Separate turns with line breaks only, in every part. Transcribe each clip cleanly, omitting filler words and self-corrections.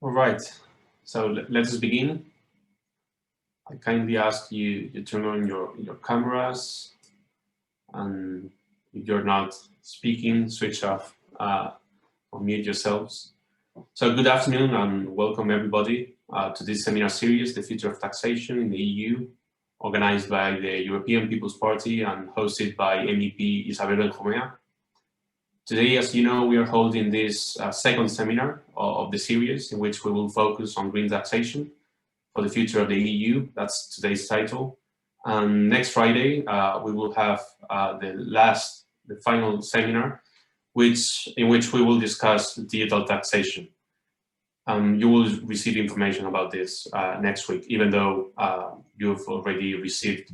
All right, so let us begin. I kindly ask you to turn on your cameras, and if you're not speaking, switch off or mute yourselves. So good afternoon and welcome everybody to this seminar series, The Future of Taxation in the EU, organized by the European People's Party and hosted by MEP Isabel Benjumea. Today, as you know, we are holding this second seminar of the series in which we will focus on green taxation for the future of the EU. That's today's title. And next Friday, we will have the final seminar, in which we will discuss digital taxation. You will receive information about this next week, even though you've already received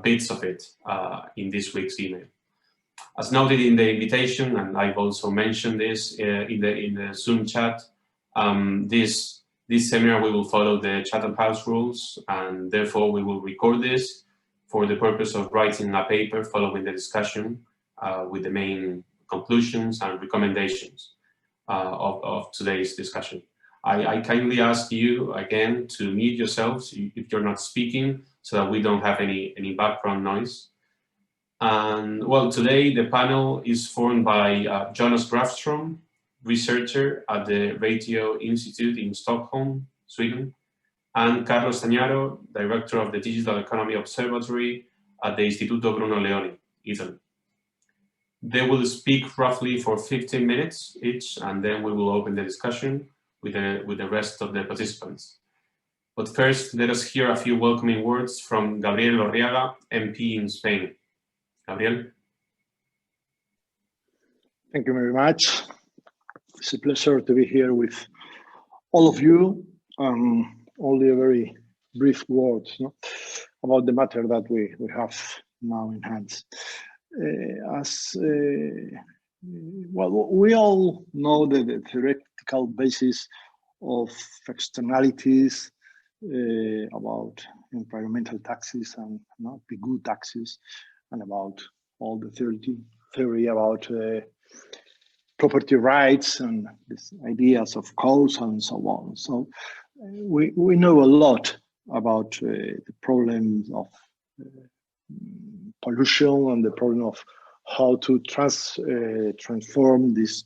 bits of it in this week's email. As noted in the invitation, and I've also mentioned this in the Zoom chat, this seminar we will follow the Chatham House rules, and therefore we will record this for the purpose of writing a paper following the discussion with the main conclusions and recommendations of today's discussion. I kindly ask you again to mute yourselves if you're not speaking, so that we don't have any background noise. And well, today the panel is formed by Jonas Grafström, researcher at the Radio Institute in Stockholm, Sweden, and Carlos Tagnaro, director of the Digital Economy Observatory at the Istituto Bruno Leoni, Italy. They will speak roughly for 15 minutes each, and then we will open the discussion with the rest of the participants. But first, let us hear a few welcoming words from Gabriel Orriaga, MP in Spain. Gabriel.
Thank you very much. It's a pleasure to be here with all of you. Only a very brief word about the matter that we have now in hands. Well, we all know the theoretical basis of externalities about environmental taxes and PGU taxes, and about all the theory about property rights and these ideas of codes and so on. So we know a lot about the problems of pollution and the problem of how to transform these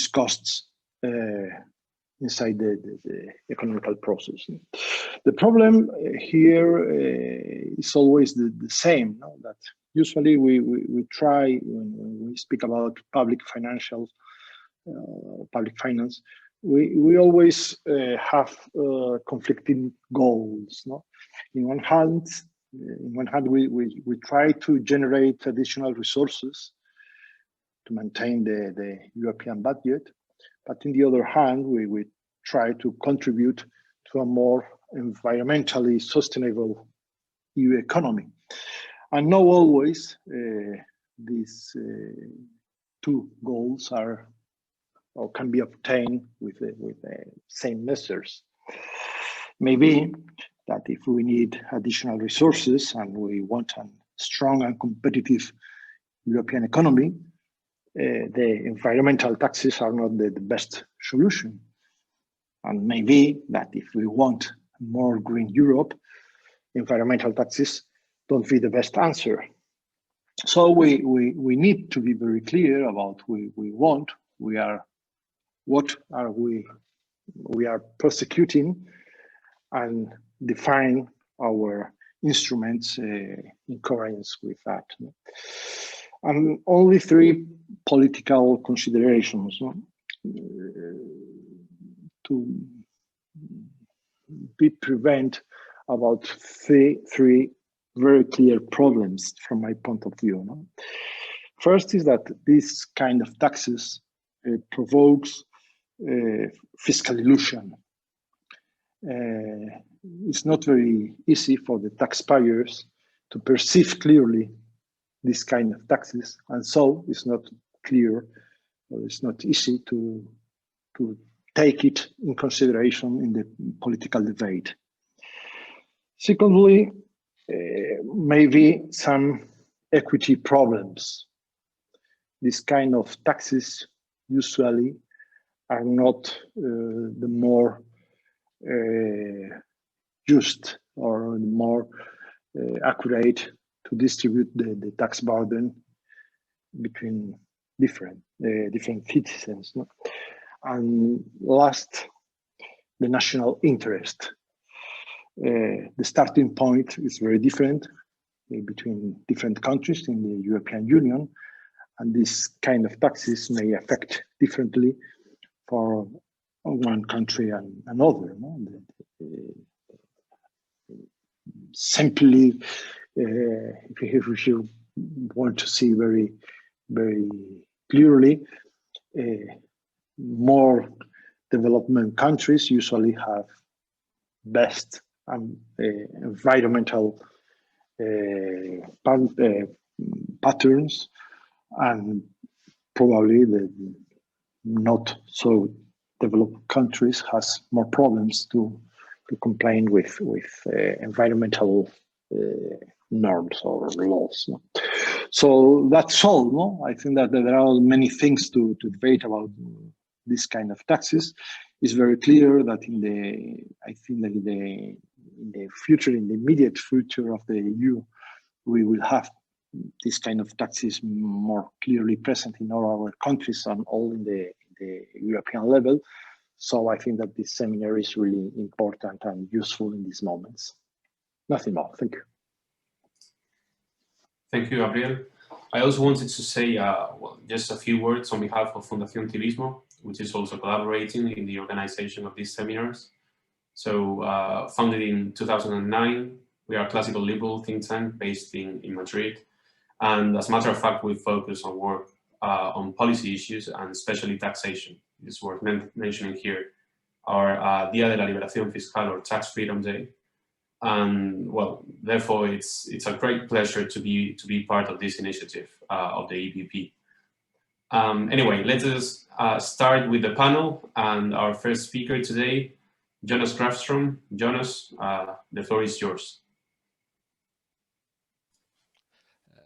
costs inside the economical process. The problem here is always the same, that usually we try, when we speak about public finance, we always have conflicting goals. In one hand, we try to generate additional resources to maintain the European budget, but in the other hand, we try to contribute to a more environmentally sustainable EU economy. And not always these two goals are or can be obtained with the same measures. Maybe that if we need additional resources and we want a strong and competitive European economy, the environmental taxes are not the best solution. And maybe that if we want more green Europe, environmental taxes don't be the best answer. So we need to be very clear about what we are prosecuting, and define our instruments in coherence with that. And only three political considerations to be prevent about three very clear problems from my point of view. First is that this kind of taxes provokes fiscal illusion. It's not very easy for the taxpayers to perceive clearly this kind of taxes, and so it's not clear, or it's not easy to take it in consideration in the political debate. Secondly, maybe some equity problems. This kind of taxes usually are not the more just or the more accurate to distribute the tax burden between different citizens. No? And last, the national interest. The starting point is very different between different countries in the European Union, and this kind of taxes may affect differently for one country and another. No? Simply, if you want to see very clearly, more development countries usually have best environmental patterns, and probably the not so developed countries has more problems to comply with environmental norms or laws. No? So that's all. No? I think that there are many things to debate about this kind of taxes. It's very clear that in the future, in the immediate future of the EU, we will have this kind of taxes more clearly present in all our countries and all in the European level. So I think that this seminar is really important and useful in these moments. Nothing more. Thank you.
Thank you, Gabriel. I also wanted to say just a few words on behalf of Fundación Civismo, which is also collaborating in the organization of these seminars. So founded in 2009, we are a classical liberal think tank based in Madrid. And as a matter of fact, we focus on work on policy issues and especially taxation. It's worth mentioning here our Día de la Liberación Fiscal, or Tax Freedom Day. And well, therefore, it's a great pleasure to be part of this initiative of the EPP. Anyway, let us start with the panel and our first speaker today, Jonas Grafström. Jonas, the floor is yours.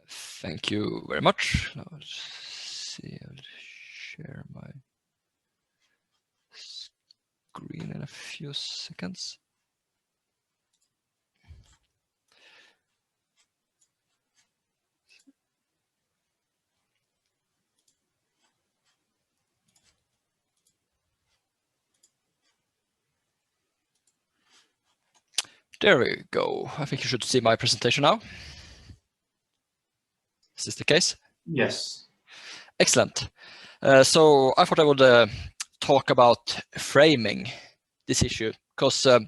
Thank you very much. Let's see, I'll share my screen in a few seconds. There we go. I think you should see my presentation now. Is this the case?
Yes.
Excellent. So I thought I would talk about framing this issue, because I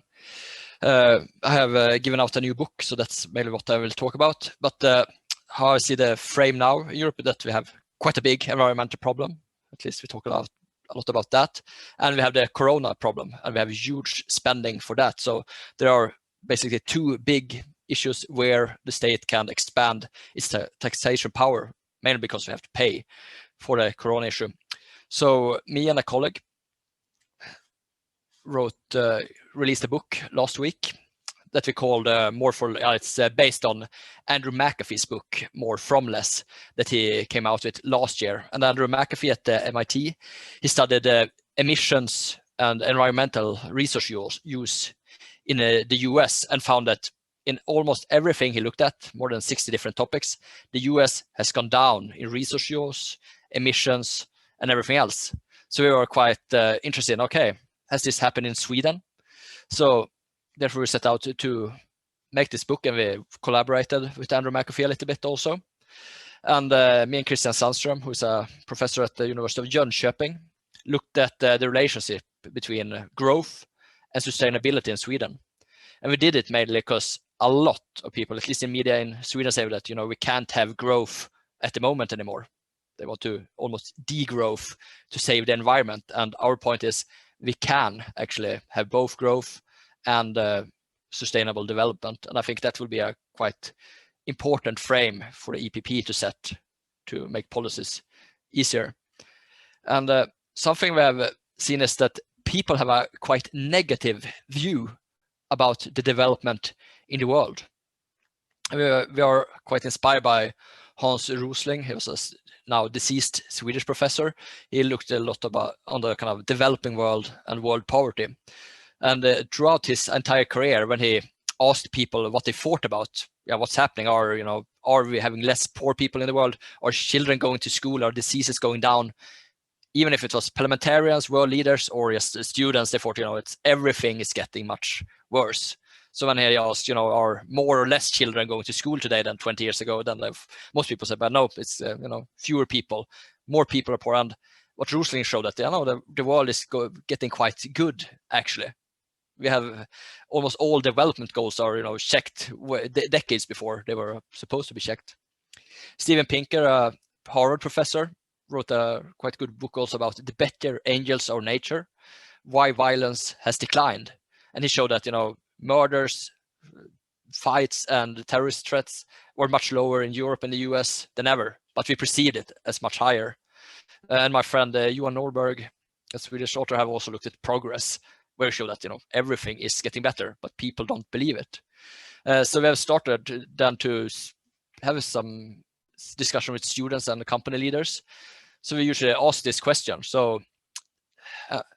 have given out a new book, so that's mainly what I will talk about. But how I see the frame now in Europe, that we have quite a big environmental problem. At least we talk a lot about that. And we have the corona problem, and we have huge spending for that. So there are basically two big issues where the state can expand its taxation power, mainly because we have to pay for the corona issue. So me and a colleague released a book last week that we called it's based on Andrew McAfee's book, More from Less, that he came out with last year. And Andrew McAfee at the MIT, he studied emissions and environmental resource use in the US, and found that in almost everything he looked at, more than 60 different topics, the US has gone down in resource use, emissions, and everything else. So we were quite interested in, okay, has this happened in Sweden? So therefore we set out to make this book, and we collaborated with Andrew McAfee a little bit also. And me and Christian Sandström, who's a professor at the University of Jönköping, looked at the relationship between growth and sustainability in Sweden. And we did it mainly because a lot of people, at least in media in Sweden, say that, we can't have growth at the moment anymore. They want to almost degrowth to save the environment. And our point is we can actually have both growth and sustainable development. And I think that will be a quite important frame for the EPP to set to make policies easier. And something we have seen is that people have a quite negative view about the development in the world. We are quite inspired by Hans Rosling. He was a now deceased Swedish professor. He looked a lot about on the kind of developing world and world poverty. And throughout his entire career, when he asked people what they thought about, what's happening, are we having less poor people in the world? Are children going to school? Are diseases going down? Even if it was parliamentarians, world leaders, or just students, they thought, everything is getting much worse. So when he asked, are more or less children going to school today than 20 years ago, then most people said, but no, it's, fewer people, more people are poor. And what Rosling showed that, the world is getting quite good, actually. We have almost all development goals are, checked decades before they were supposed to be checked. Steven Pinker, a Harvard professor, wrote a quite good book also about the better angels of nature, why violence has declined. And he showed that, murders, fights, and terrorist threats were much lower in Europe and the US than ever, but we perceived it as much higher. And my friend Johan Norberg, a Swedish author, have also looked at progress, where he showed that, everything is getting better, but people don't believe it. So we have started then to have some discussion with students and company leaders. So we usually ask this question. So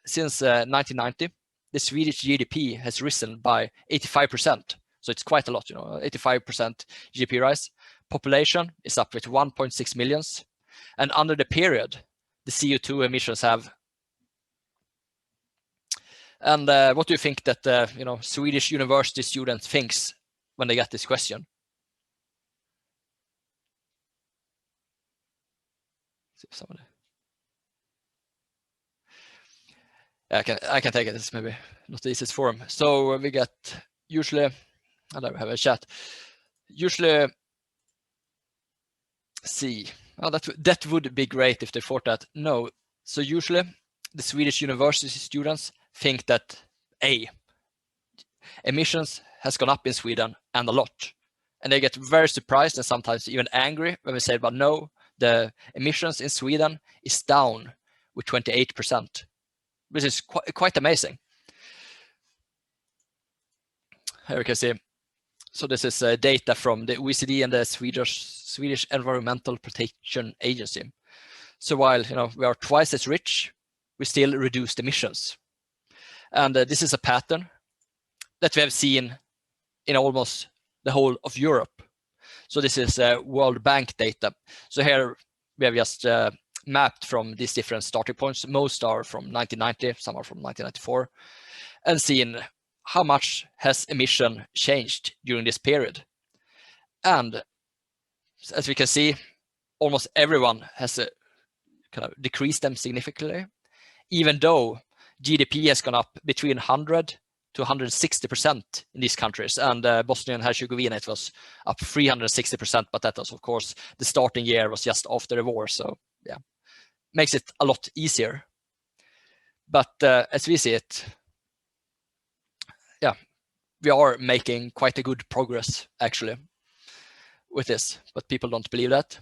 since 1990, the Swedish GDP has risen by 85%. So it's quite a lot, 85% GDP rise. Population is up with 1.6 millions. And under the period, the CO2 emissions have. And what do you think that Swedish university students thinks when they get this question? Somebody. I can take it. It's maybe not the easiest form. So we get usually, I don't have a chat. Usually, see, that would be great if they thought that. No. So usually, the Swedish university students think that emissions has gone up in Sweden and a lot, and they get very surprised and sometimes even angry when we say, but no, the emissions in Sweden is down with 28%, which is quite amazing. Here we can see. So this is data from the OECD and the Swedish Environmental Protection Agency. So while we are twice as rich, we still reduced emissions. And this is a pattern that we have seen in almost the whole of Europe. So this is World Bank data. So here we have just mapped from these different starting points. Most are from 1990, some are from 1994, and seen how much has emission changed during this period. And as we can see, almost everyone has kind of decreased them significantly, even though GDP has gone up between 100 to 160% in these countries. And Bosnia and Herzegovina, it was up 360%, but that was, of course, the starting year was just after the war. So yeah, makes it a lot easier. But as we see it, we are making quite a good progress, actually, with this, but people don't believe that.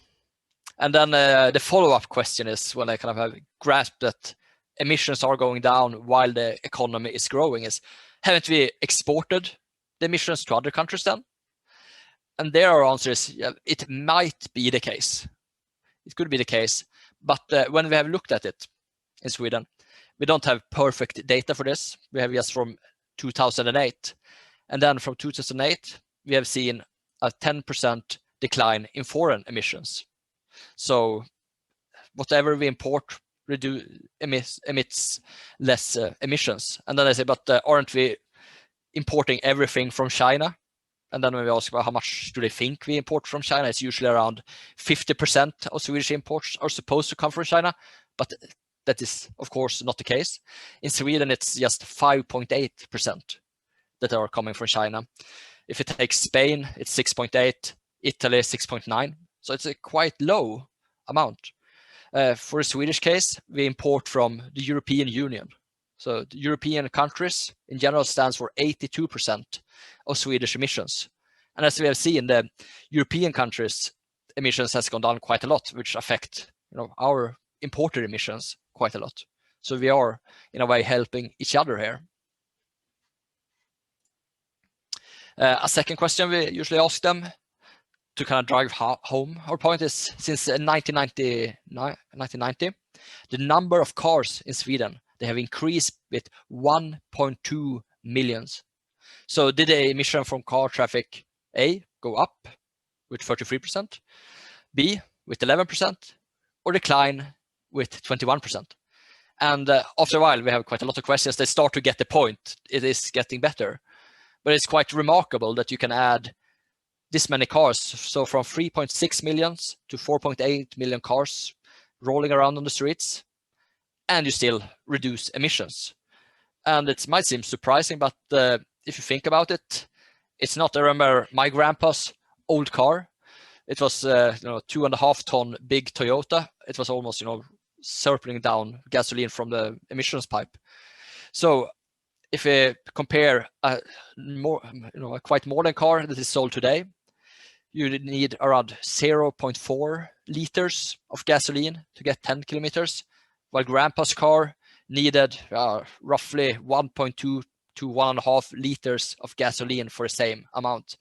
And then the follow-up question is, when I kind of have grasped that emissions are going down while the economy is growing, is, haven't we exported the emissions to other countries then? And there our answer is, it might be the case. It could be the case. But when we have looked at it in Sweden, we don't have perfect data for this. We have just from 2008. And then from 2008, we have seen a 10% decline in foreign emissions. So whatever we import emits less emissions. And then I say, but aren't we importing everything from China? And then when we ask about how much do they think we import from China, it's usually around 50% of Swedish imports are supposed to come from China. But that is, of course, not the case. In Sweden, it's just 5.8% that are coming from China. If it takes Spain, it's 6.8, Italy 6.9. So it's a quite low amount. For a Swedish case, we import from the European Union. So the European countries in general stands for 82% of Swedish emissions. And as we have seen, the European countries' emissions has gone down quite a lot, which affect our imported emissions quite a lot. So we are, in a way, helping each other here. A second question we usually ask them, to kind of drive home our point is, since 1990, the number of cars in Sweden, they have increased with 1.2 millions. So did the emission from car traffic A go up with 33%, B with 11%, or decline with 21%? And after a while, we have quite a lot of questions. They start to get the point. It is getting better. But it's quite remarkable that you can add this many cars. So from 3.6 million to 4.8 million cars rolling around on the streets, and you still reduce emissions. And it might seem surprising, but if you think about it, it's not. I remember my grandpa's old car. It was 2.5 ton big Toyota. It was almost circling down gasoline from the emissions pipe. So if we compare a quite modern car that is sold today, you need around 0.4 liters of gasoline to get 10 kilometers, while grandpa's car needed roughly 1.2 to 1.5 liters of gasoline for the same amount.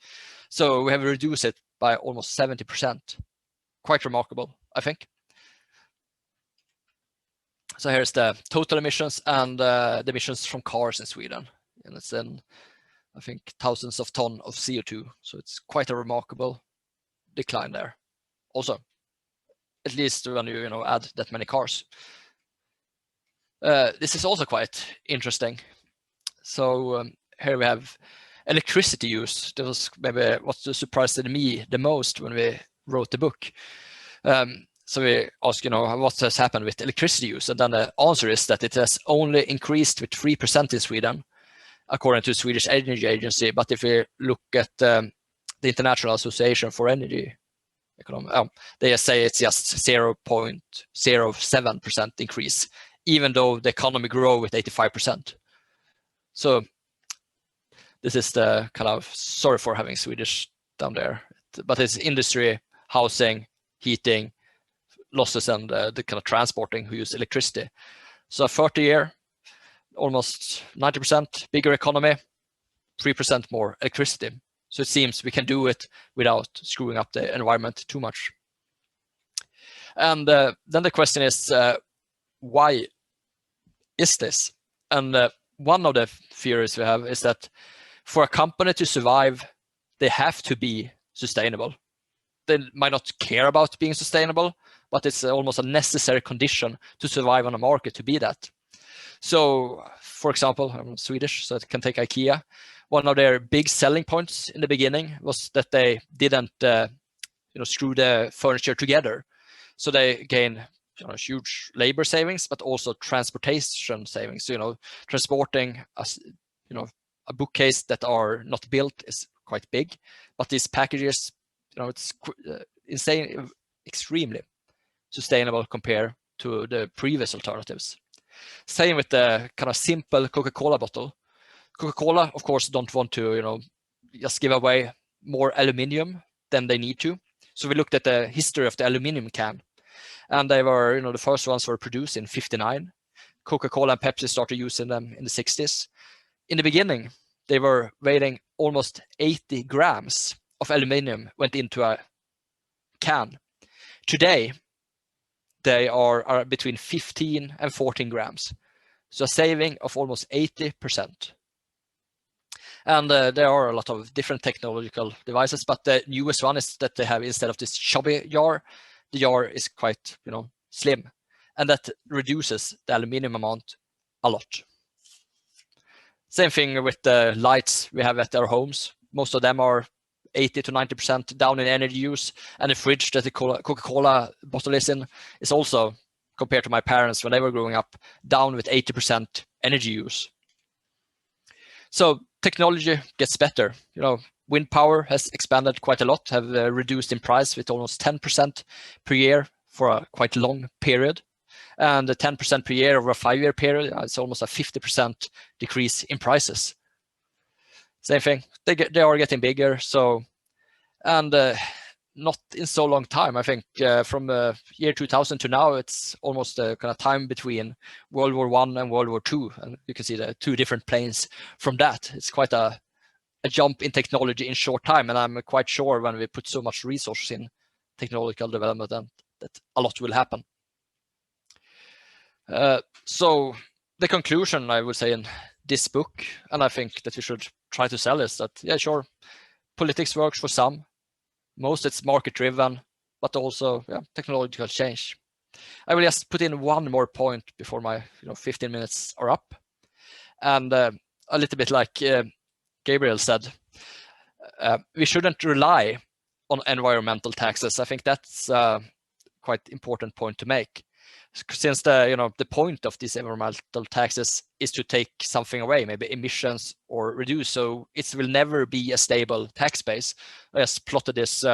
So we have reduced it by almost 70%. Quite remarkable, I think. So here's the total emissions and the emissions from cars in Sweden. And it's in, I think, thousands of tons of CO2. So it's quite a remarkable decline there. Also, at least when you add that many cars. This is also quite interesting. So here we have electricity use. That was maybe what surprised me the most when we wrote the book. So we ask, what has happened with electricity use? And then the answer is that it has only increased with 3% in Sweden, according to the Swedish Energy Agency. But if we look at the International Association for Energy Economy, they say it's just 0.07% increase, even though the economy grew with 85%. So this is the kind of, sorry for having Swedish down there, but it's industry, housing, heating, losses, and the kind of transporting who use electricity. So 30-year, almost 90% bigger economy, 3% more electricity. So it seems we can do it without screwing up the environment too much. And then the question is, why is this? And one of the theories we have is that for a company to survive, they have to be sustainable. They might not care about being sustainable, but it's almost a necessary condition to survive on a market to be that. So, for example, I'm Swedish, so I can take IKEA. One of their big selling points in the beginning was that they didn't, screw the furniture together. So they gain huge labor savings, but also transportation savings. Transporting a bookcase that are not built is quite big, but these packages, it's insane, extremely sustainable compared to the previous alternatives. Same with the kind of simple Coca-Cola bottle. Coca-Cola, of course, don't want to, just give away more aluminium than they need to. So we looked at the history of the aluminium can, and they were, the first ones were produced in 1959. Coca-Cola and Pepsi started using them in the 1960s. In the beginning, they were weighing almost 80 grams of aluminium went into a can. Today, they are between 15 and 14 grams. So a saving of almost 80%. And there are a lot of different technological devices, but the newest one is that they have, instead of this chubby jar, the jar is quite, slim. And that reduces the aluminium amount a lot. Same thing with the lights we have at our homes. Most of them are 80 to 90% down in energy use. And the fridge that the Coca-Cola bottle is in is also, compared to my parents when they were growing up, down with 80% energy use. So technology gets better. Wind power has expanded quite a lot, have reduced in price with almost 10% per year for a quite long period. And the 10% per year over a 5-year period, it's almost a 50% decrease in prices. Same thing, they are getting bigger. So, and not in so long time. I think from year 2000 to now, it's almost a kind of time between World War I and World War II. And you can see the two different planes from that. It's quite a a jump in technology in short time, and I'm quite sure when we put so much resources in technological development, and that a lot will happen. So the conclusion, I would say, in this book, and I think that we should try to sell, is that, yeah, sure, politics works for some. Most it's market driven, but also, yeah, technological change. I will just put in one more point before my 15 minutes are up. And a little bit like Gabriel said, we shouldn't rely on environmental taxes. I think that's a quite important point to make, since the point of these environmental taxes is to take something away, maybe emissions, or reduce. So it will never be a stable tax base. I just plotted this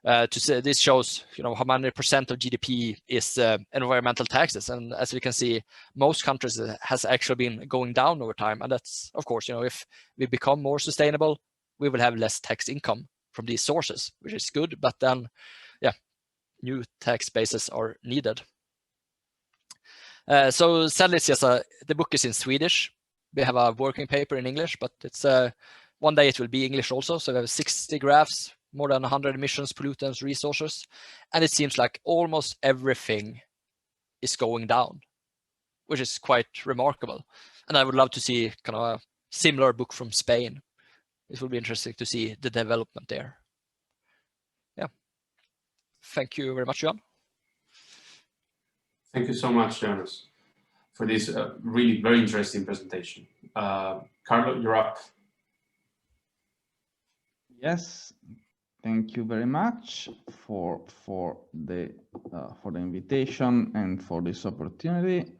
to say, this shows how many percent of GDP is environmental taxes, and as we can see, most countries has actually been going down over time. And that's, of course, if we become more sustainable, we will have less tax income from these sources, which is good. But then, yeah, new tax bases are needed. So sadly, it's just the book is in Swedish. We have a working paper in English, but it's one day it will be English also. So we have 60 graphs, more than 100 emissions, pollutants, resources, and it seems like almost everything is going down, which is quite remarkable. And I would love to see kind of a similar book from Spain. It will be interesting to see the development there. Yeah. Thank you very much, Jan.
Thank you so much, Jonas, for this really very interesting presentation. Carlo, you're up.
Yes, thank you very much for the invitation and for this opportunity.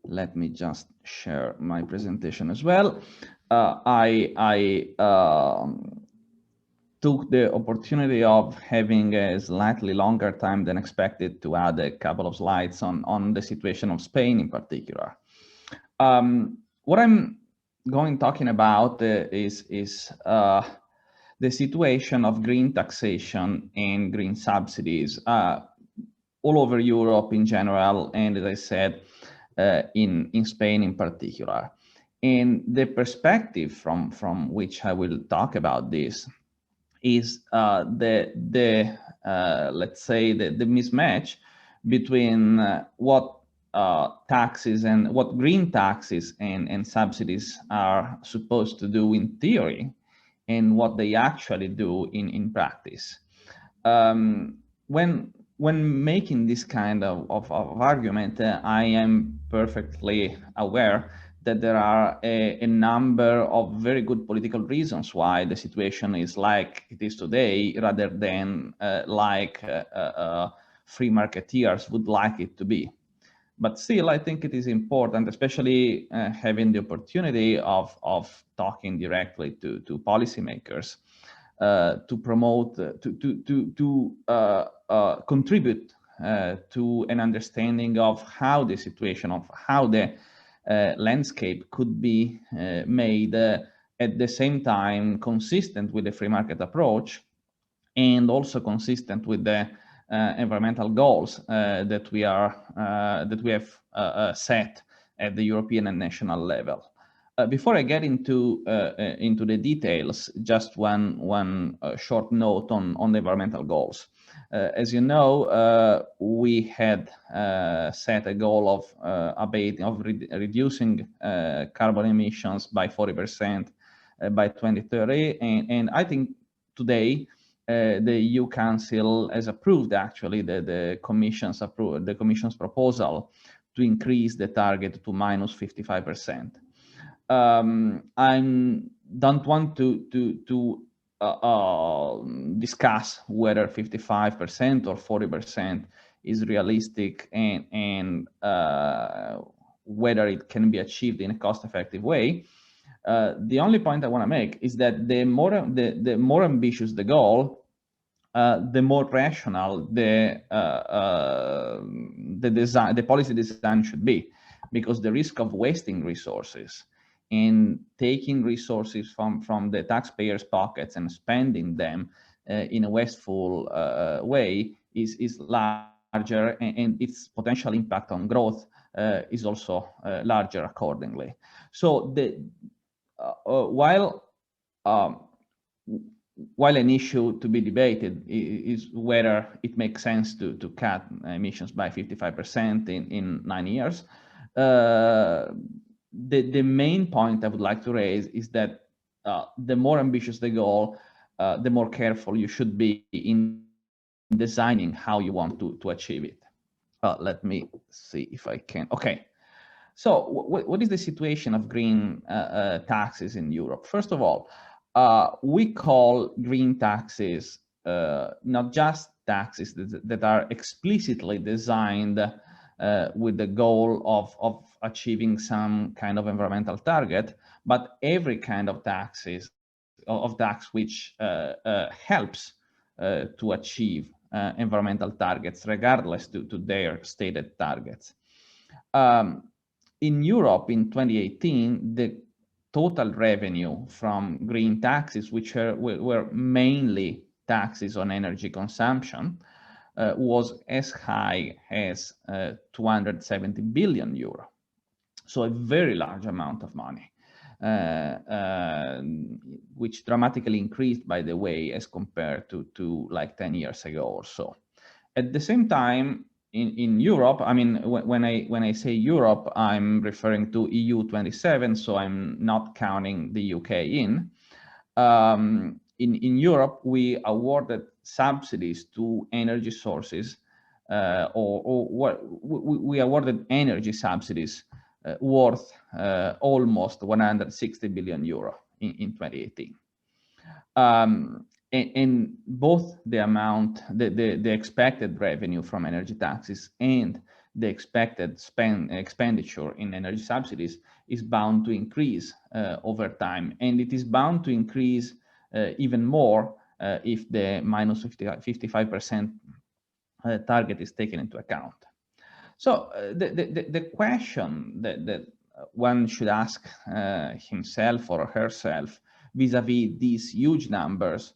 Let me just share my presentation as well. I took the opportunity of having a slightly longer time than expected to add a couple of slides on the situation of Spain in particular. What I'm talking about is the situation of green taxation and green subsidies all over Europe in general, and as I said, in Spain in particular. And the perspective from which I will talk about this is let's say the mismatch between what taxes and what green taxes and subsidies are supposed to do in theory and what they actually do in practice. When making this kind of argument, I am perfectly aware that there are a number of very good political reasons why the situation is like it is today, rather than like free marketeers would like it to be. But still, I think it is important, especially having the opportunity of talking directly to policymakers, to promote, to contribute to an understanding of how the situation, of how the landscape could be made at the same time consistent with the free market approach, and also consistent with the environmental goals that we have set at the European and national level. Before I get into the details, just one short note on the environmental goals. As you know, we had set a goal of reducing carbon emissions by 40% by 2030, and I think today the EU Council has approved actually the Commission's proposal to increase the target to minus 55%. I don't want to discuss whether 55% or 40% is realistic and whether it can be achieved in a cost-effective way. The only point I want to make is that the more ambitious the goal, the more rational the policy design should be, because the risk of wasting resources and taking resources from the taxpayers' pockets and spending them in a wasteful way is larger, and its potential impact on growth is also larger accordingly. So while while an issue to be debated is whether it makes sense to cut emissions by 55% in 9 years, the main point I would like to raise is that the more ambitious the goal, the more careful you should be in designing how you want to achieve it. Let me see if I can. Okay. So what is the situation of green taxes in Europe? First of all, we call green taxes not just taxes that are explicitly designed with the goal of achieving some kind of environmental target, but every kind of tax which helps to achieve environmental targets, regardless to their stated targets. In Europe in 2018, the total revenue from green taxes, which were mainly taxes on energy consumption, was as high as 270 billion euro. So a very large amount of money, which dramatically increased, by the way, as compared to like 10 years ago or so. At the same time, in Europe, I mean, when I say Europe, I'm referring to EU 27, so I'm not counting the UK in. In Europe, we awarded subsidies to energy sources, we awarded energy subsidies worth almost 160 billion euro in 2018. And both the amount, the expected revenue from energy taxes and the expected expenditure in energy subsidies is bound to increase over time. And it is bound to increase even more if the minus 55% target is taken into account. So the question that one should ask himself or herself vis-a-vis these huge numbers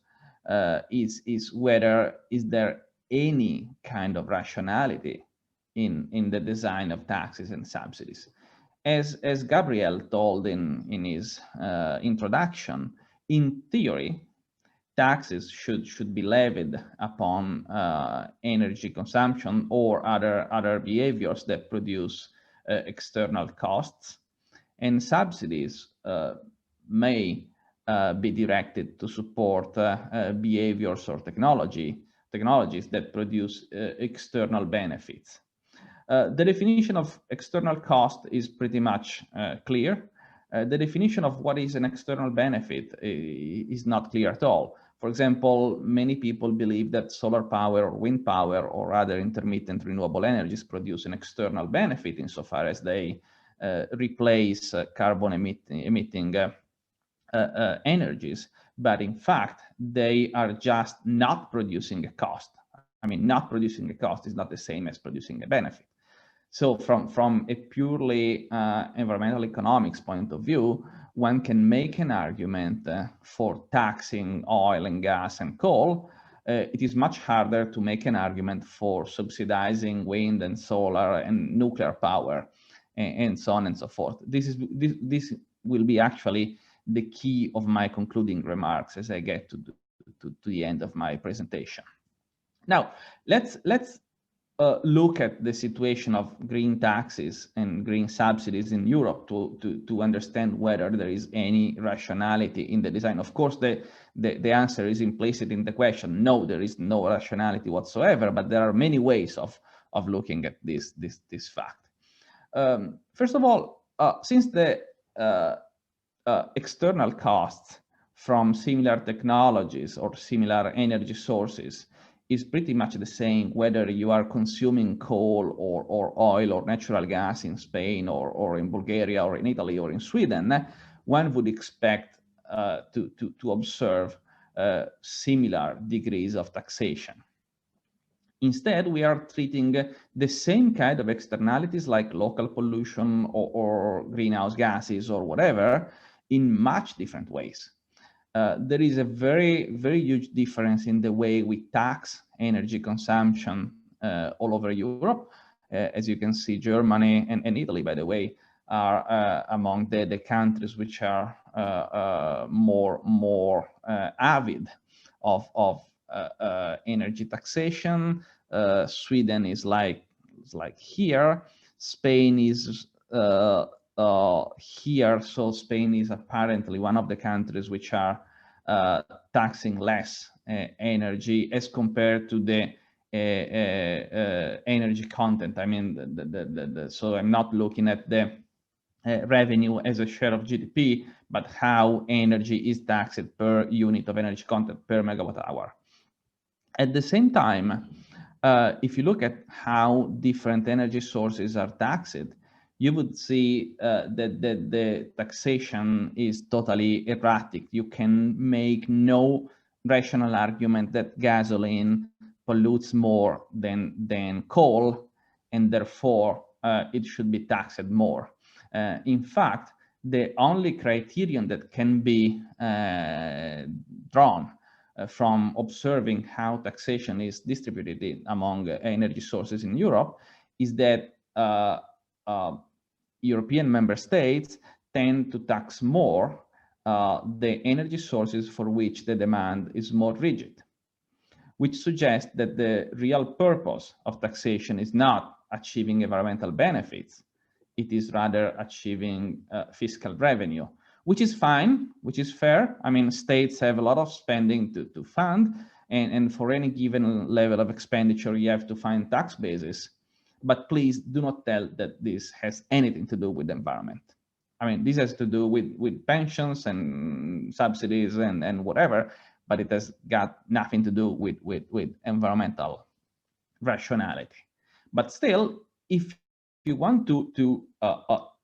is whether is there any kind of rationality in the design of taxes and subsidies. As Gabriel told in his introduction, in theory, taxes should be levied upon energy consumption or other behaviors that produce external costs, and subsidies may be directed to support behaviors or technologies that produce external benefits. The definition of external cost is pretty much clear. The definition of what is an external benefit is not clear at all. For example, many people believe that solar power or wind power or other intermittent renewable energies produce an external benefit insofar as they replace carbon emitting energies, but in fact, they are just not producing a cost. I mean, not producing a cost is not the same as producing a benefit. So from a purely environmental economics point of view, one can make an argument for taxing oil and gas and coal. It is much harder to make an argument for subsidizing wind and solar and nuclear power and so on and so forth. This will be actually the key of my concluding remarks as I get to the end of my presentation. Now, let's look at the situation of green taxes and green subsidies in Europe to understand whether there is any rationality in the design. Of course, the answer is implicit in the question. No, there is no rationality whatsoever, but there are many ways of looking at this fact. First of all, since the external costs from similar technologies or similar energy sources is pretty much the same whether you are consuming coal or oil or natural gas in Spain or in Bulgaria or in Italy or in Sweden, one would expect to observe similar degrees of taxation. Instead, we are treating the same kind of externalities like local pollution or greenhouse gases or whatever in much different ways. There is a very, very huge difference in the way we tax energy consumption all over Europe. As you can see, Germany and Italy, by the way, are among the countries which are more avid of energy taxation. Sweden is like here. Spain is here, so Spain is apparently one of the countries which are taxing less energy as compared to the energy content. I mean, so I'm not looking at the revenue as a share of GDP, but how energy is taxed per unit of energy content per megawatt hour. At the same time, if you look at how different energy sources are taxed, you would see that the taxation is totally erratic. You can make no rational argument that gasoline pollutes more than coal, and therefore it should be taxed more. In fact, the only criterion that can be drawn from observing how taxation is distributed among energy sources in Europe is that European member states tend to tax more the energy sources for which the demand is more rigid, which suggests that the real purpose of taxation is not achieving environmental benefits. It is rather achieving fiscal revenue, which is fine, which is fair. I mean, states have a lot of spending to fund, and for any given level of expenditure, you have to find tax bases. But please do not tell that this has anything to do with the environment. I mean, this has to do with pensions and subsidies and whatever, but it has got nothing to do with environmental rationality. But still, if you want to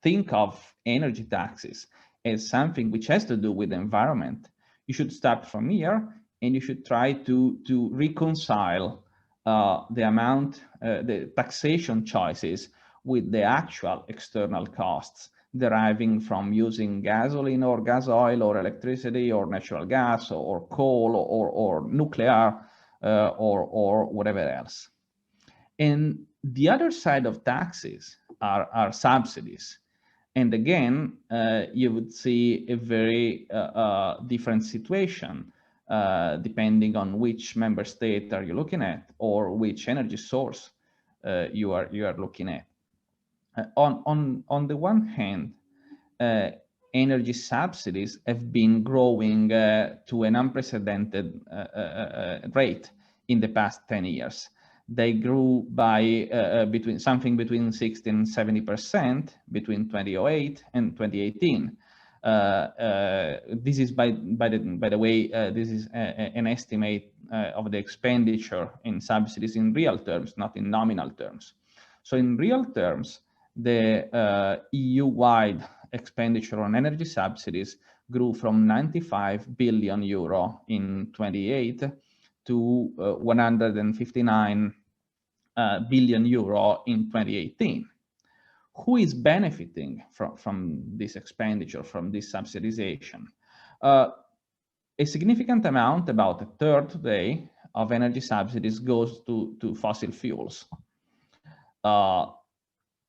think of energy taxes as something which has to do with the environment, you should start from here, and you should try to reconcile the amount, the taxation choices with the actual external costs deriving from using gasoline or gas oil or electricity or natural gas or coal or nuclear or whatever else. And the other side of taxes are subsidies. And again, you would see a very different situation depending on which member state are you looking at or which energy source you are looking at. On the one hand, energy subsidies have been growing to an unprecedented rate in the past 10 years. They grew by between 60 and 70% between 2008 and 2018. This is by the way, this is an estimate of the expenditure in subsidies in real terms, not in nominal terms. So in real terms, the EU-wide expenditure on energy subsidies grew from 95 billion euro in 2008 to 159 billion euro in 2018. Who is benefiting from this expenditure, from this subsidization? A significant amount, about a third today, of energy subsidies goes to fossil fuels.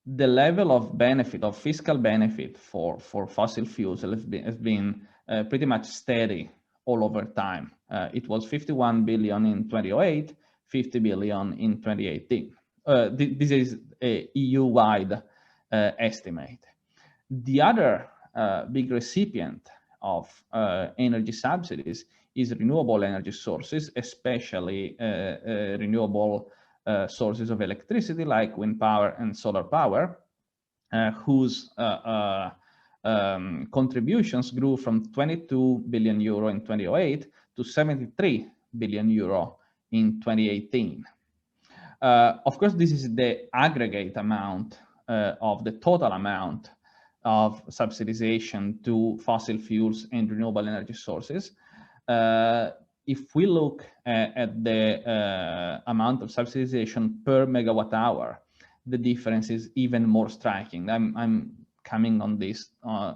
The level of benefit, of fiscal benefit for fossil fuels has been pretty much steady all over time. It was 51 billion in 2008, 50 billion in 2018. This is a EU-wide estimate. The other big recipient of energy subsidies is renewable energy sources, especially renewable sources of electricity like wind power and solar power, whose contributions grew from 22 billion euro in 2008 to 73 billion euro in 2018. Of course, this is the aggregate amount of the total amount of subsidization to fossil fuels and renewable energy sources. If we look at the amount of subsidization per megawatt hour, the difference is even more striking. I'm coming on this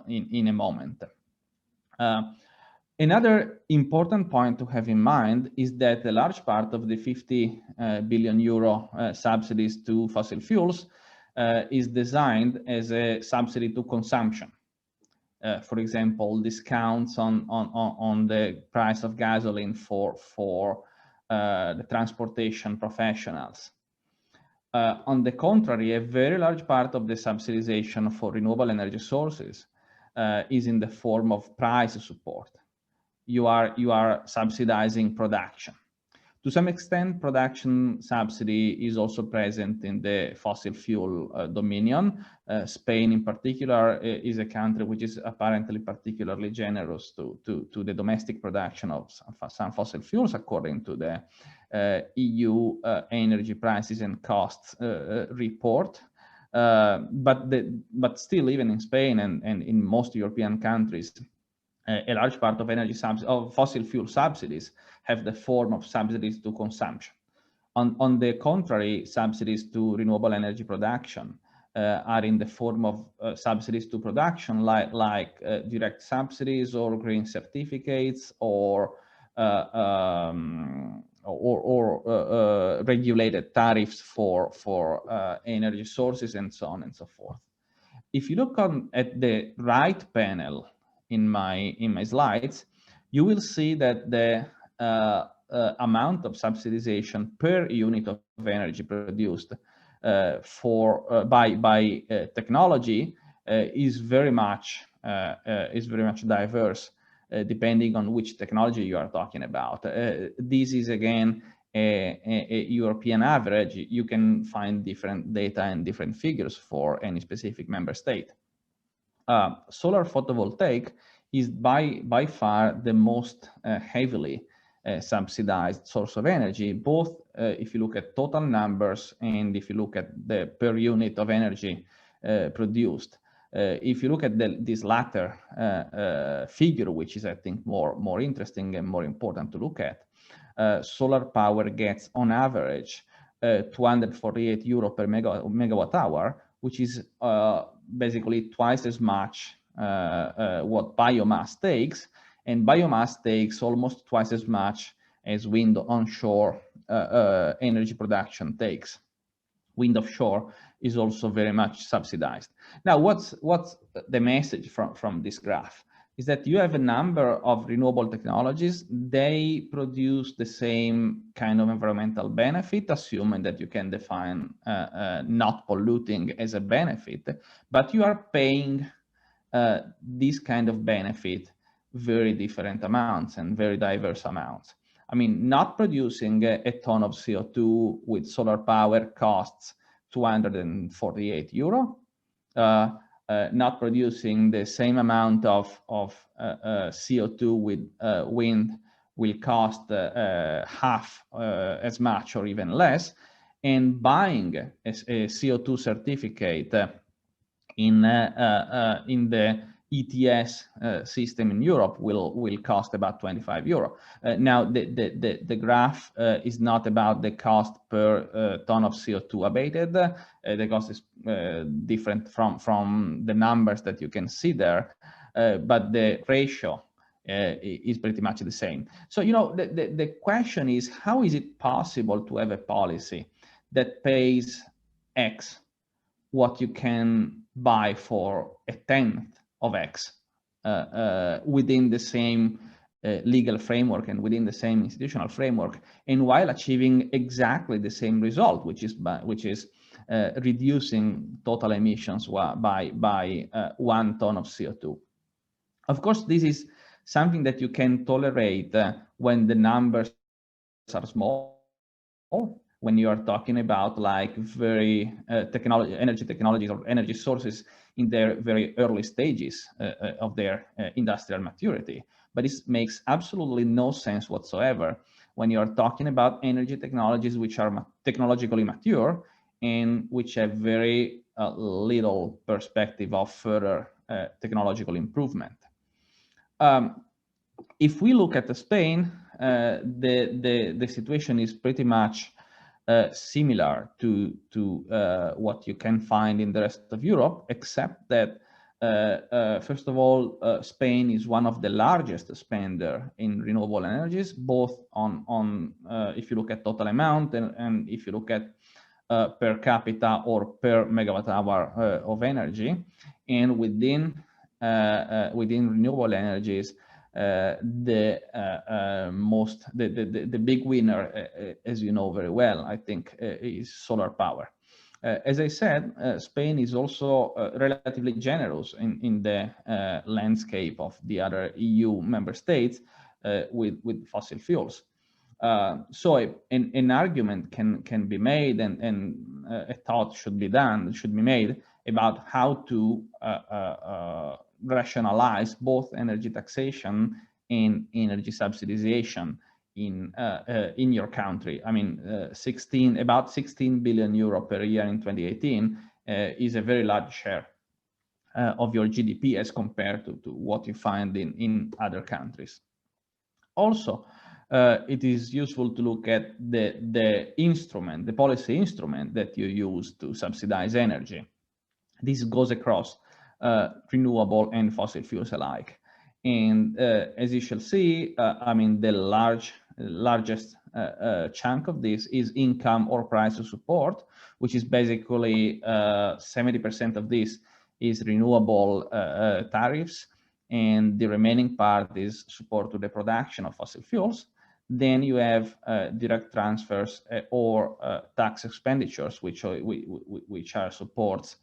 in a moment. Another important point to have in mind is that a large part of the 50 billion euro subsidies to fossil fuels is designed as a subsidy to consumption. For example, discounts on the price of gasoline for the transportation professionals. On the contrary, a very large part of the subsidization for renewable energy sources is in the form of price support. You are subsidizing production. To some extent, production subsidy is also present in the fossil fuel dominion. Spain, in particular, is a country which is apparently particularly generous to the domestic production of some fossil fuels, according to the EU Energy Prices and Costs report. But still, even in Spain and in most European countries, a large part of fossil fuel subsidies have the form of subsidies to consumption. On the contrary, subsidies to renewable energy production are in the form of subsidies to production, like direct subsidies or green certificates or regulated tariffs for energy sources and so on and so forth. If you look at the right panel in my slides, you will see that the amount of subsidization per unit of energy produced by technology is very much diverse, depending on which technology you are talking about. This is again a European average. You can find different data and different figures for any specific member state. Solar photovoltaic is by far the most heavily subsidized source of energy, both if you look at total numbers and if you look at the per unit of energy produced. If you look at this latter figure, which is, I think, more interesting and more important to look at, solar power gets on average 248 euro per megawatt hour, which is basically twice as much what biomass takes, and biomass takes almost twice as much as wind onshore energy production takes. Wind offshore is also very much subsidized. Now, what's the message from this graph? Is that you have a number of renewable technologies. They produce the same kind of environmental benefit, assuming that you can define not polluting as a benefit, but you are paying this kind of benefit very different amounts and very diverse amounts. I mean, not producing a ton of CO2 with solar power costs 248 euro. Not producing the same amount of CO2 with wind will cost half as much or even less, and buying a CO2 certificate in the ETS system in Europe will cost about 25 euro. Now, the graph is not about the cost per ton of CO2 abated. The cost is different from the numbers that you can see there, but the ratio is pretty much the same. So, you know, the question is, how is it possible to have a policy that pays X what you can buy for a tenth of X within the same legal framework and within the same institutional framework, and while achieving exactly the same result, which is reducing total emissions by 1 ton of CO2. Of course, this is something that you can tolerate when the numbers are small, when you are talking about like very energy technologies or energy sources in their very early stages of their industrial maturity. But it makes absolutely no sense whatsoever when you are talking about energy technologies which are technologically mature and which have very little perspective of further technological improvement. If we look at Spain, the situation is pretty much similar to what you can find in the rest of Europe, except that first of all, Spain is one of the largest spender in renewable energies, both on if you look at total amount and if you look at per capita or per megawatt hour of energy. And within renewable energies, the big winner, as you know very well, I think, is solar power. As I said, Spain is also relatively generous in the landscape of the other EU member states with fossil fuels. So an argument can be made, and a thought should be made about how to rationalize both energy taxation and energy subsidization in your country. I mean, about 16 billion euro per year in 2018 is a very large share of your GDP as compared to what you find in other countries. Also, it is useful to look at the policy instrument that you use to subsidize energy. This goes across renewable and fossil fuels alike. And as you shall see, I mean, the largest chunk of this is income or price of support, which is basically 70% of this is renewable tariffs, and the remaining part is support to the production of fossil fuels. Then you have direct transfers or tax expenditures, which are supports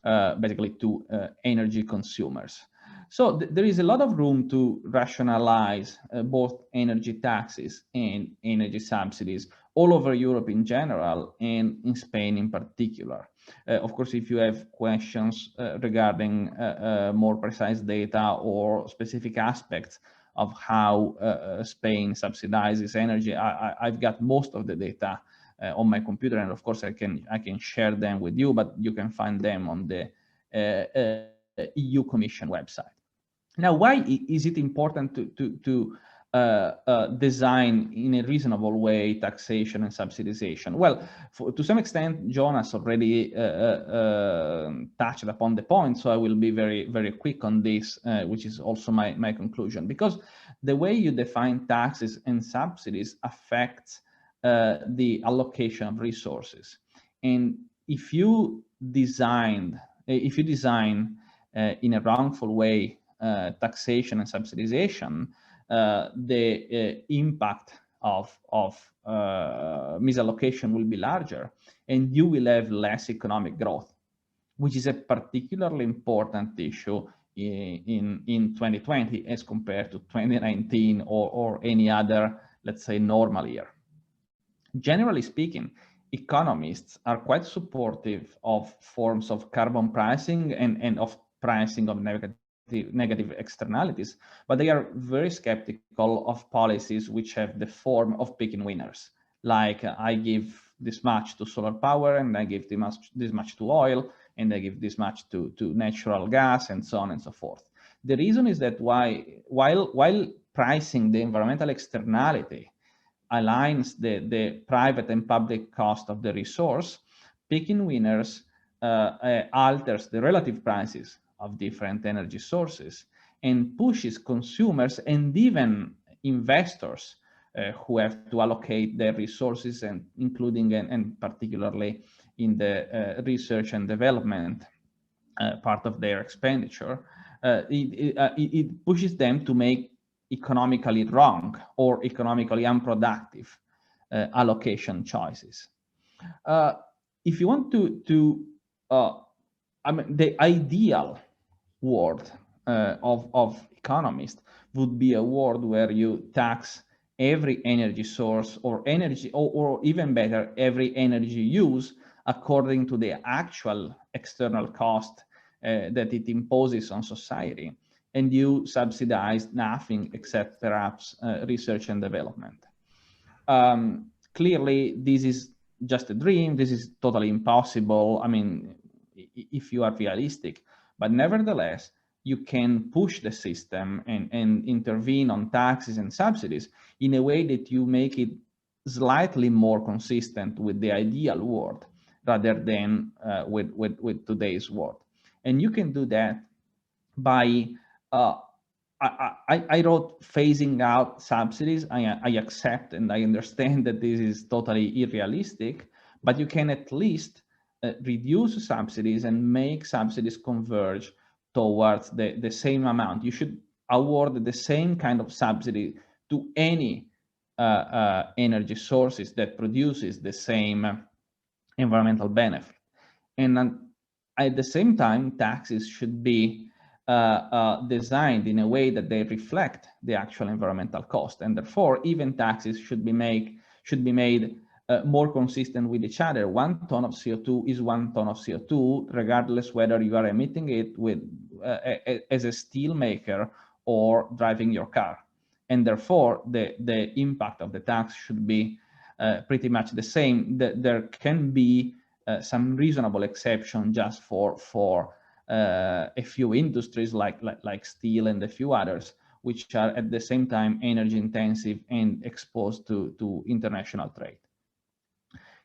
basically to energy consumers. So there is a lot of room to rationalize both energy taxes and energy subsidies all over Europe in general, and in Spain in particular. Of course, if you have questions regarding more precise data or specific aspects of how Spain subsidizes energy, I've got most of the data on my computer, and of course I can share them with you, but you can find them on the EU Commission website. Now, why is it important to design in a reasonable way taxation and subsidization? Well, to some extent, Jonas already touched upon the point, so I will be very, very quick on this, which is also my conclusion. Because the way you define taxes and subsidies affects the allocation of resources. And if you design in a wrongful way taxation and subsidization, the impact of misallocation will be larger, and you will have less economic growth, which is a particularly important issue in 2020 as compared to 2019 or any other, let's say, normal year. Generally speaking, economists are quite supportive of forms of carbon pricing and of pricing of negative externalities, but they are very skeptical of policies which have the form of picking winners, like I give this much to solar power, and I give this much to oil, and I give this much to natural gas, and so on and so forth. The reason is that while pricing the environmental externality aligns the private and public cost of the resource, picking winners alters the relative prices of different energy sources and pushes consumers and even investors who have to allocate their resources, and including and particularly in the research and development part of their expenditure, it pushes them to make economically wrong or economically unproductive allocation choices. If you want I mean, the ideal world of economists would be a world where you tax every energy source or even better, every energy use according to the actual external cost that it imposes on society, and you subsidize nothing except perhaps research and development. Clearly, this is just a dream. This is totally impossible. I mean, if you are realistic, but nevertheless, you can push the system and intervene on taxes and subsidies in a way that you make it slightly more consistent with the ideal world rather than with today's world. And you can do that by, I wrote phasing out subsidies. I accept and I understand that this is totally unrealistic, but you can at least reduce subsidies and make subsidies converge towards the same amount. You should award the same kind of subsidy to any energy sources that produces the same environmental benefit. And at the same time, taxes should be designed in a way that they reflect the actual environmental cost, and therefore even taxes should be made more consistent with each other. 1 ton of CO2 is 1 ton of CO2, regardless whether you are emitting it with as a steel maker or driving your car. And therefore, the impact of the tax should be pretty much the same. There can be some reasonable exception just for a few industries like steel and a few others, which are at the same time energy intensive and exposed to international trade.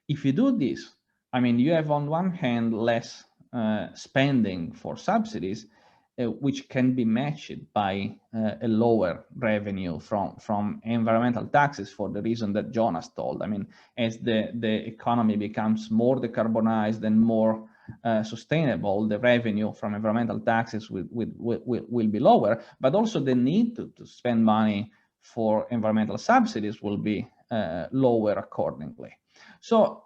If you do this, I mean, you have on one hand less spending for subsidies, which can be matched by a lower revenue from environmental taxes for the reason that Jonas told. I mean, as the economy becomes more decarbonized and more sustainable, the revenue from environmental taxes will be lower, but also the need to spend money for environmental subsidies will be lower accordingly. So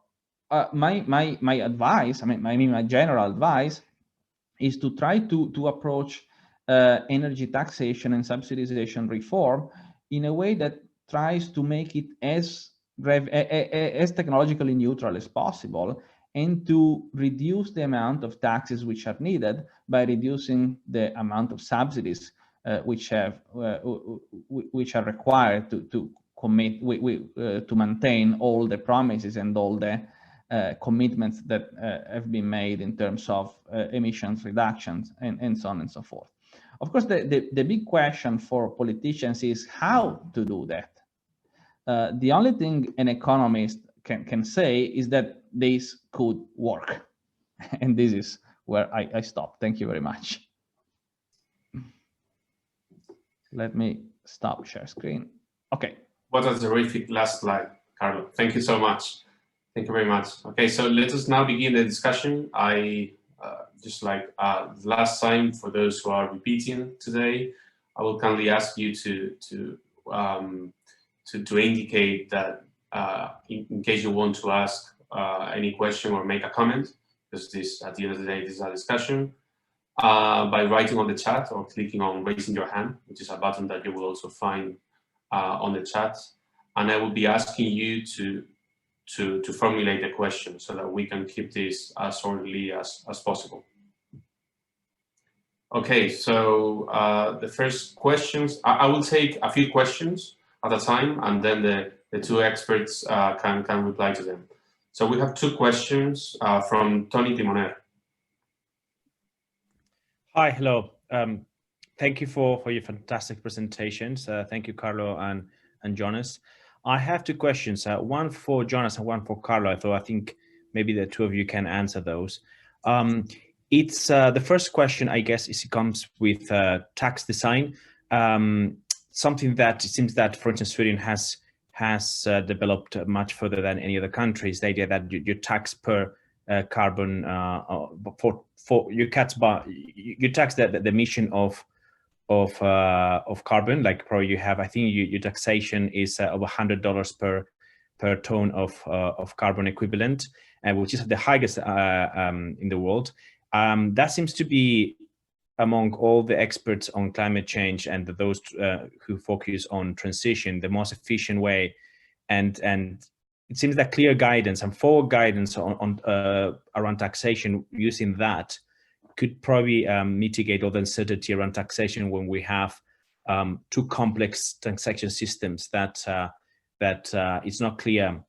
my advice, my general advice is to try to approach energy taxation and subsidization reform in a way that tries to make it as technologically neutral as possible, and to reduce the amount of taxes which are needed by reducing the amount of subsidies which are required to commit to maintain all the promises and all the commitments that have been made in terms of emissions reductions and so on and so forth. Of course, the big question for politicians is how to do that. The only thing an economist can say is that this could work. And this is where I stop. Thank you very much. Let me stop share screen. Okay.
What a terrific last slide, Carlo. Thank you so much. Thank you very much. Okay, so let us now begin the discussion. I just like last time, for those who are repeating today, I will kindly ask you to indicate that in case you want to ask any question or make a comment, because this, at the end of the day, this is a discussion, by writing on the chat or clicking on raising your hand, which is a button that you will also find on the chat, and I will be asking you to formulate a question so that we can keep this as orderly as possible. Okay, so the first questions, I will take a few questions at a time, and then the two experts can reply to them. So we have two questions from Tony Timoner.
Hi, hello. Thank you for your fantastic presentations. Thank you, Carlo and Jonas. I have two questions, one for Jonas and one for Carlo. I think maybe the two of you can answer those. It's the first question, I guess, it comes with tax design. Something that it seems that, for instance, Sweden has developed much further than any other countries. The idea that you tax per carbon you tax the emission of carbon, like probably you have, I think your taxation is of $100 per ton of carbon equivalent, which is the highest in the world. That seems to be, among all the experts on climate change and those who focus on transition, the most efficient way, and it seems that clear guidance and forward guidance on around taxation using that could probably mitigate all the uncertainty around taxation when we have too complex transaction systems that it's not clear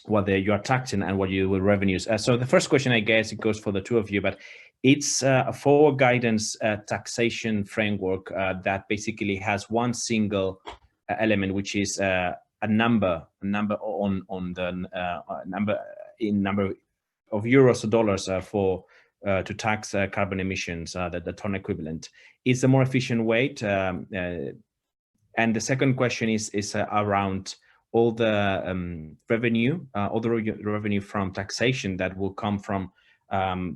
whether you are taxing and what you do with revenues. So the first question, I guess, it goes for the two of you, but it's a forward guidance taxation framework that basically has one single element, which is a number on the number of euros or dollars for to tax carbon emissions, the ton equivalent. Is a more efficient way to, and the second question is around all the revenue from taxation that will come from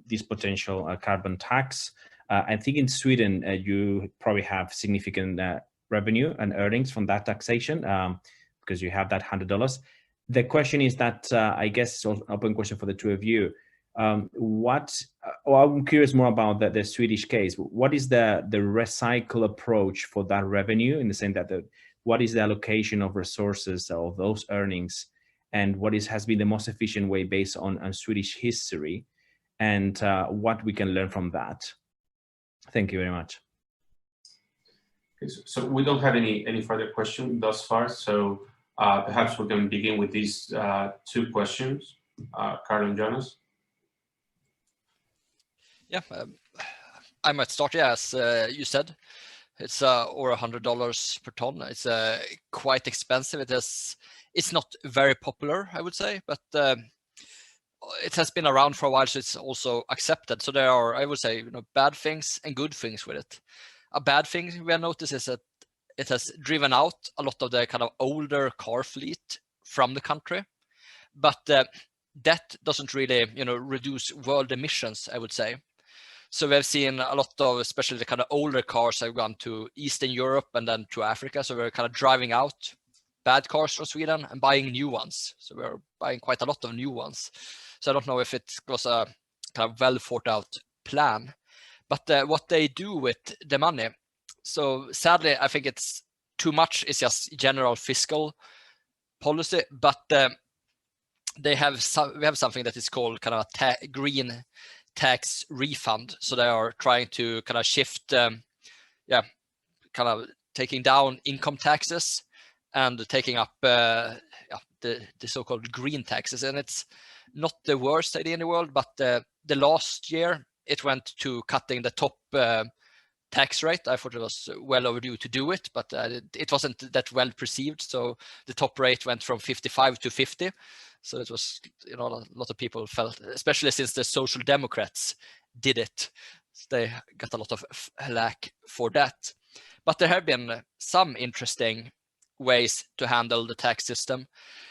this potential carbon tax. I think in Sweden, you probably have significant revenue and earnings from that taxation because you have that $100. The question is that, I guess it's an open question for the two of you. I'm curious more about the Swedish case. What is the recycle approach for that revenue, in the sense that what is the allocation of resources of those earnings, and what has been the most efficient way based on Swedish history, and what we can learn from that? Thank you very much.
Okay, so we don't have any further questions thus far, so perhaps we can begin with these two questions. Carl and Jonas.
Yeah, I might start. Yeah, as you said, it's over $100 per ton. It's quite expensive. It's not very popular, I would say, but it has been around for a while, so it's also accepted. So there are, I would say, bad things and good things with it. A bad thing we have noticed is that it has driven out a lot of the kind of older car fleet from the country, but that doesn't really, reduce world emissions, I would say. So we have seen a lot of, especially the kind of older cars have gone to Eastern Europe and then to Africa. So we're kind of driving out bad cars from Sweden and buying new ones. So we're buying quite a lot of new ones. So I don't know if it was a kind of well thought out plan, but what they do with the money. So sadly, I think it's too much. It's just general fiscal policy, but we have something that is called kind of a green tax refund. So they are trying to kind of shift, kind of taking down income taxes and taking up the so-called green taxes. And it's not the worst idea in the world, but the last year it went to cutting the top tax rate. I thought it was well overdue to do it, but it wasn't that well perceived. So the top rate went from 55 to 50. So it was, a lot of people felt, especially since the Social Democrats did it, they got a lot of flack for that. But there have been some interesting ways to handle the tax system.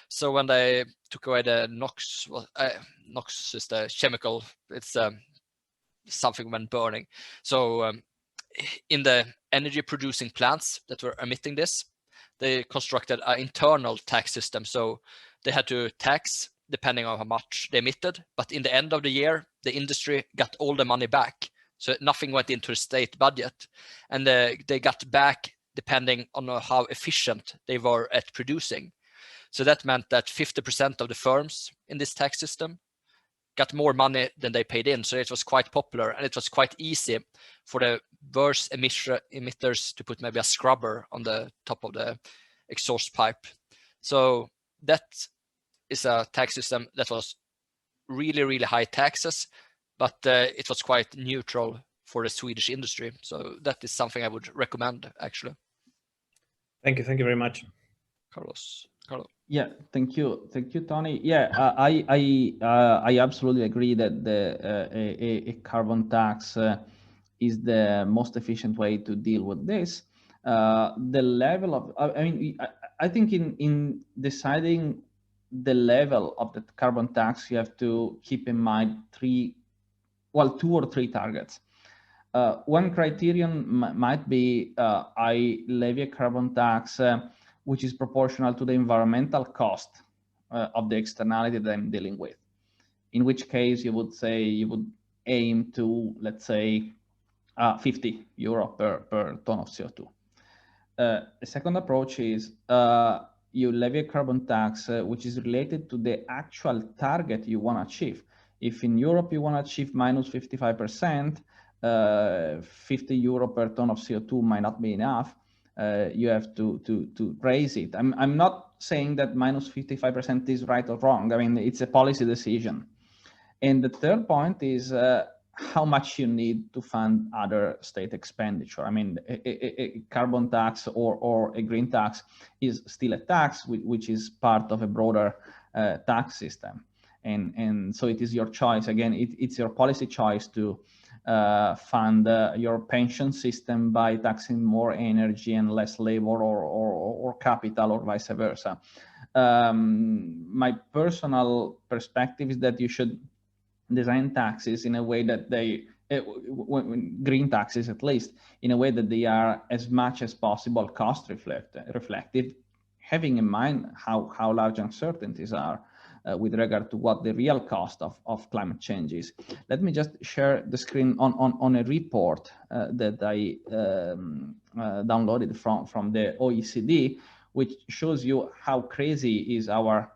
So when they took away the NOx, NOx is the chemical, it's something when burning. So in the energy producing plants that were emitting this, they constructed an internal tax system. So they had to tax depending on how much they emitted, but in the end of the year, the industry got all the money back. So nothing went into the state budget, and they got back depending on how efficient they were at producing. So that meant that 50% of the firms in this tax system got more money than they paid in. So it was quite popular, and it was quite easy for the worst emitters to put maybe a scrubber on the top of the exhaust pipe. So that is a tax system that was really, really high taxes, but it was quite neutral for the Swedish industry. So that is something I would recommend, actually.
Thank you very much,
Carlo.
Yeah, thank you, Tony. Yeah, I absolutely agree that a carbon tax is the most efficient way to deal with this. The level of, I think in deciding the level of the carbon tax, you have to keep in mind two or three targets. One criterion might be I levy a carbon tax which is proportional to the environmental cost of the externality that I'm dealing with. In which case you would aim to, let's say, 50 euro per ton of CO2. The second approach is you levy a carbon tax which is related to the actual target you want to achieve. If in Europe you want to achieve minus 55%, 50 euro per ton of CO2 might not be enough. You have to raise it. I'm not saying that minus 55% is right or wrong. I mean, it's a policy decision. And the third point is how much you need to fund other state expenditure. I mean, a carbon tax or a green tax is still a tax, which is part of a broader tax system. And so it is your choice. Again, it's your policy choice to fund your pension system by taxing more energy and less labor or capital, or vice versa. My personal perspective is that you should design taxes in a way that they, green taxes at least, in a way that they are as much as possible cost reflective, having in mind how large uncertainties are with regard to what the real cost of climate change is. Let me just share the screen on a report that I downloaded from the OECD, which shows you how crazy is our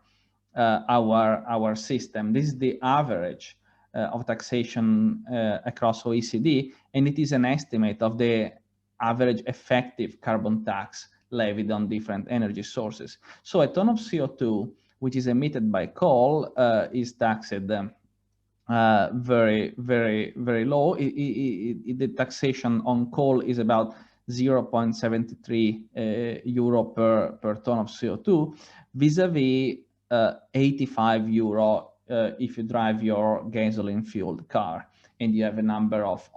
system. This is the average of taxation across OECD, and it is an estimate of the average effective carbon tax levied on different energy sources. So a ton of CO2, which is emitted by coal, is taxed very, very, very low. The taxation on coal is about 0.73 euro per ton of CO2, vis-a-vis 85 euro if you drive your gasoline-fueled car, and you have a number of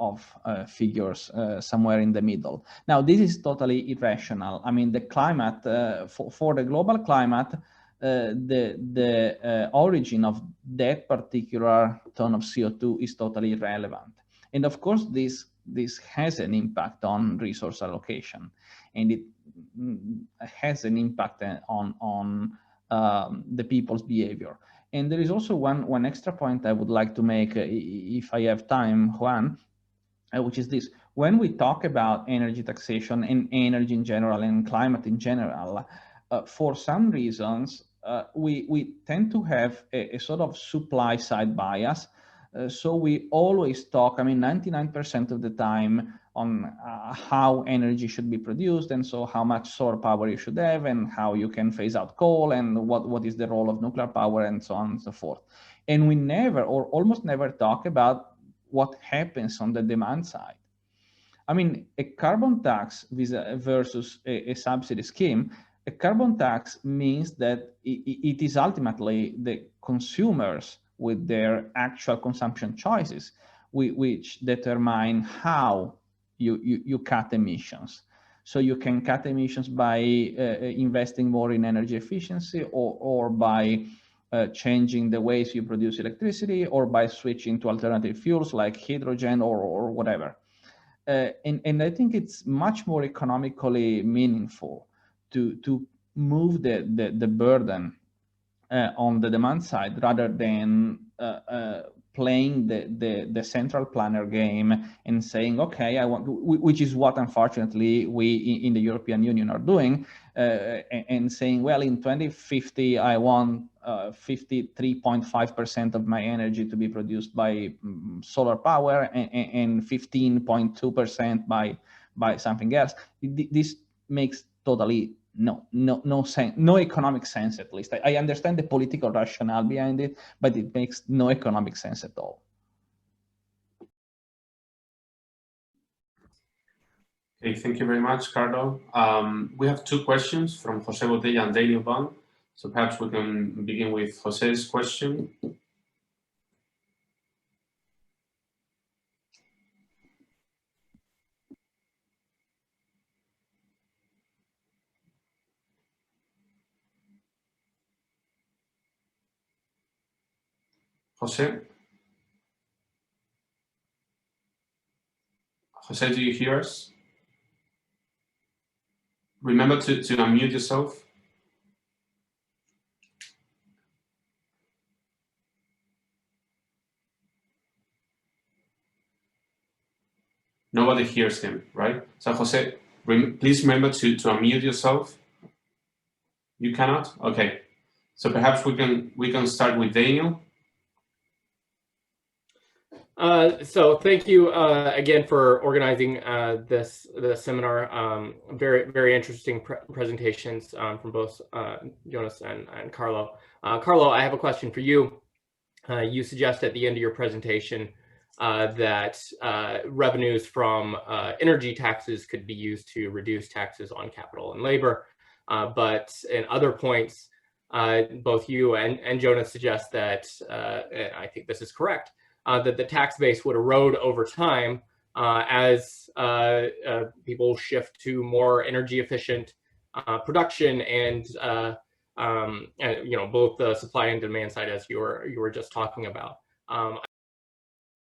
figures somewhere in the middle. Now, this is totally irrational. I mean, the climate, for the global climate, the origin of that particular ton of CO2 is totally irrelevant. And of course, this has an impact on resource allocation, and it has an impact on the people's behavior. And there is also one extra point I would like to make, if I have time, Juan, which is this. When we talk about energy taxation and energy in general and climate in general, for some reasons, we tend to have a sort of supply side bias. So we always talk, 99% of the time, on how energy should be produced, and so how much solar power you should have, and how you can phase out coal, and what is the role of nuclear power, and so on and so forth. And we never, or almost never, talk about what happens on the demand side. A carbon tax versus a subsidy scheme, a carbon tax means that it is ultimately the consumers with their actual consumption choices which determine how you cut emissions. So you can cut emissions by investing more in energy efficiency, or by changing the ways you produce electricity, or by switching to alternative fuels like hydrogen or whatever. And I think it's much more economically meaningful to move the burden on the demand side, rather than playing the central planner game and saying, okay, I want to, which is what unfortunately we in the European Union are doing, and saying, well, in 2050 I want 53.5% of my energy to be produced by solar power, and 15.2% by something else. This makes totally no sense, no economic sense, at least. I understand the political rationale behind it, but it makes no economic sense at all.
Okay, thank you very much, Carlo. We have two questions from Jose Botella and Daniel Bond. So perhaps we can begin with Jose's question. Jose? Jose, do you hear us? Remember to unmute yourself. Nobody hears him, right? So Jose, please remember to unmute yourself. You cannot? Okay. So perhaps we can start with Daniel.
So thank you again for organizing this seminar. Very, very interesting presentations from both Jonas and Carlo. Carlo, I have a question for you. You suggest at the end of your presentation that revenues from energy taxes could be used to reduce taxes on capital and labor. But in other points, both you and Jonas suggest that, and I think this is correct, that the tax base would erode over time as people shift to more energy efficient production and and both the supply and demand side, as you were just talking about.